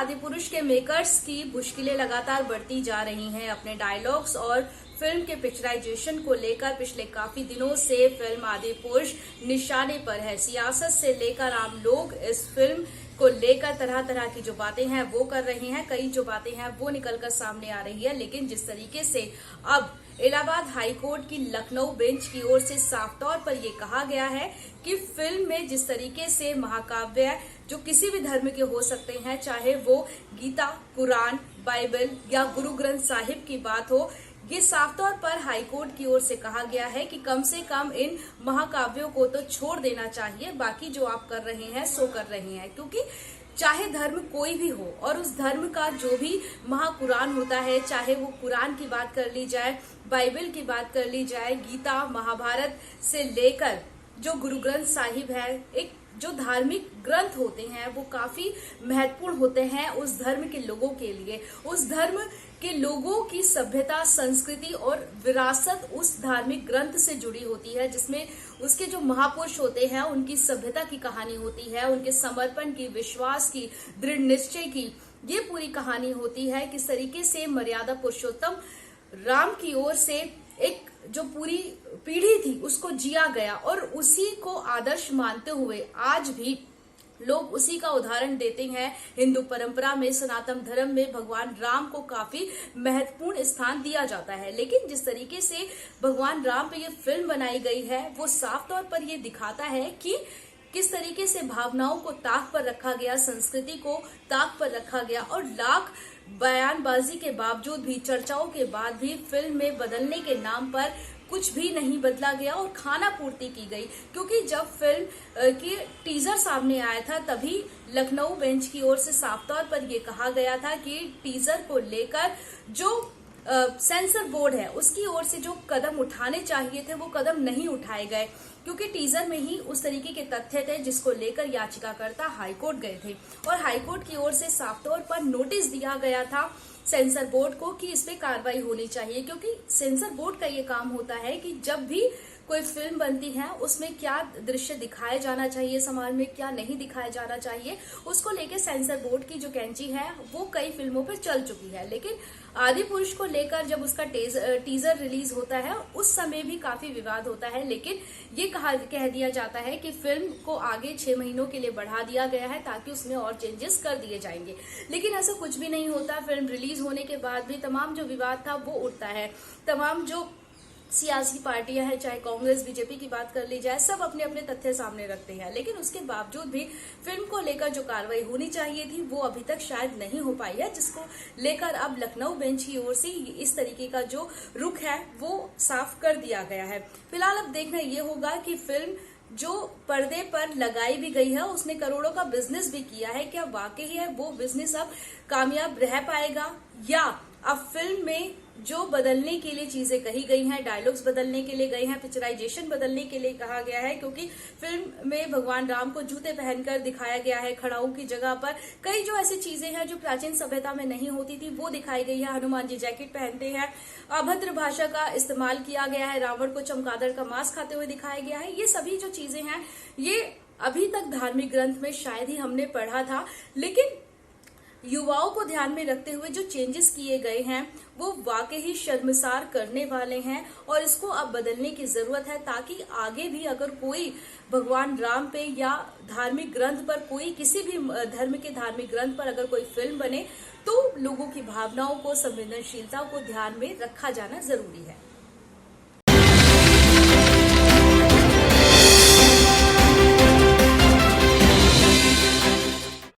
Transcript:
आदिपुरुष के मेकर्स की मुश्किलें लगातार बढ़ती जा रही हैं। अपने डायलॉग्स और फिल्म के पिक्चराइजेशन को लेकर पिछले काफी दिनों से फिल्म आदिपुरुष निशाने पर है। सियासत से लेकर आम लोग इस फिल्म को लेकर तरह तरह की जो बातें हैं वो कर रहे हैं। कई जो बातें हैं वो निकलकर सामने आ रही है, लेकिन जिस तरीके से अब इलाहाबाद हाई कोर्ट की लखनऊ बेंच की ओर से साफ तौर पर यह कहा गया है कि फिल्म में जिस तरीके से महाकाव्य जो किसी भी धर्म के हो सकते हैं, चाहे वो गीता, कुरान, बाइबल या गुरु ग्रंथ साहिब की बात हो, ये साफ तौर पर हाई कोर्ट की ओर से कहा गया है कि कम से कम इन महाकाव्यों को तो छोड़ देना चाहिए। बाकी जो आप कर रहे हैं सो कर रहे हैं, क्योंकि चाहे धर्म कोई भी हो और उस धर्म का जो भी महाकुरान होता है, चाहे वो कुरान की बात कर ली जाए, बाइबल की बात कर ली जाए, गीता, महाभारत से लेकर जो गुरु ग्रंथ साहिब है, एक जो धार्मिक ग्रंथ होते हैं वो काफी महत्वपूर्ण होते हैं उस धर्म के लोगों के लिए। उस धर्म के लोगों की सभ्यता, संस्कृति और विरासत उस धार्मिक ग्रंथ से जुड़ी होती है, जिसमें उसके जो महापुरुष होते हैं उनकी सभ्यता की कहानी होती है, उनके समर्पण की, विश्वास की, दृढ़ निश्चय की ये पूरी कहानी होती है। किस तरीके से मर्यादा पुरुषोत्तम राम की ओर से एक जो पूरी पीढ़ी थी उसको जिया गया और उसी को आदर्श मानते हुए आज भी लोग उसी का उदाहरण देते हैं। हिंदू परंपरा में, सनातन धर्म में भगवान राम को काफी महत्वपूर्ण स्थान दिया जाता है। लेकिन जिस तरीके से भगवान राम पे ये फिल्म बनाई गई है वो साफ तौर पर ये दिखाता है कि किस तरीके से भावनाओं को ताक पर रखा गया, संस्कृति को ताक पर रखा गया और लाख बयानबाजी के बावजूद भी, चर्चाओं के बाद भी फिल्म में बदलने के नाम पर कुछ भी नहीं बदला गया और खाना पूर्ति की गई। क्योंकि जब फिल्म की टीजर सामने आया था तभी लखनऊ बेंच की ओर से साफ तौर पर यह कहा गया था कि टीजर को लेकर जो सेंसर बोर्ड है उसकी ओर से जो कदम उठाने चाहिए थे वो कदम नहीं उठाए गए, क्योंकि टीजर में ही उस तरीके के तथ्य थे जिसको लेकर याचिकाकर्ता हाईकोर्ट गए थे और हाईकोर्ट की ओर से साफ तौर पर नोटिस दिया गया था सेंसर बोर्ड को कि इस पे कार्रवाई होनी चाहिए। क्योंकि सेंसर बोर्ड का ये काम होता है कि जब भी कोई फिल्म बनती है उसमें क्या दृश्य दिखाया जाना चाहिए, समाज में क्या नहीं दिखाया जाना चाहिए, उसको लेकर सेंसर बोर्ड की जो कैंची है वो कई फिल्मों पर चल चुकी है। लेकिन आदिपुरुष को लेकर जब उसका टीजर रिलीज होता है उस समय भी काफी विवाद होता है, लेकिन ये कह दिया जाता है कि फिल्म को आगे 6 महीनों के लिए बढ़ा दिया गया है ताकि उसमें और चेंजेस कर दिए जाएंगे। लेकिन ऐसा कुछ भी नहीं होता। फिल्म रिलीज होने के बाद भी तमाम जो विवाद था वो उठता है। तमाम जो सियासी पार्टियां हैं, चाहे कांग्रेस, बीजेपी की बात कर ली जाए, सब अपने अपने तथ्य सामने रखते हैं। लेकिन उसके बावजूद भी फिल्म को लेकर जो कार्रवाई होनी चाहिए थी वो अभी तक शायद नहीं हो पाई है, जिसको लेकर अब लखनऊ बेंच की ओर से इस तरीके का जो रुख है वो साफ कर दिया गया है। फिलहाल अब देखना ये होगा कि फिल्म जो पर्दे पर लगाई भी गई है उसने करोड़ों का बिजनेस भी किया है, क्या वाकई है वो बिजनेस अब कामयाब रह पाएगा, या अब फिल्म में जो बदलने के लिए चीजें कही गई हैं, डायलॉग्स बदलने के लिए गए हैं, पिक्चराइजेशन बदलने के लिए कहा गया है। क्योंकि फिल्म में भगवान राम को जूते पहनकर दिखाया गया है, खड़ाऊ की जगह पर कई जो ऐसी चीजें हैं जो प्राचीन सभ्यता में नहीं होती थी वो दिखाई गई है। हनुमान जी जैकेट पहनते हैं, अभद्र भाषा का इस्तेमाल किया गया है, रावण को चमगादड़ का मांस खाते हुए दिखाया गया है। ये सभी जो चीजें हैं ये अभी तक धार्मिक ग्रंथ में शायद ही हमने पढ़ा था, लेकिन युवाओं को ध्यान में रखते हुए जो चेंजेस किए गए हैं वो वाकई ही शर्मसार करने वाले हैं और इसको अब बदलने की जरूरत है, ताकि आगे भी अगर कोई भगवान राम पे या धार्मिक ग्रंथ पर, कोई किसी भी धर्म के धार्मिक ग्रंथ पर अगर कोई फिल्म बने तो लोगों की भावनाओं को, संवेदनशीलता को ध्यान में रखा जाना जरूरी है।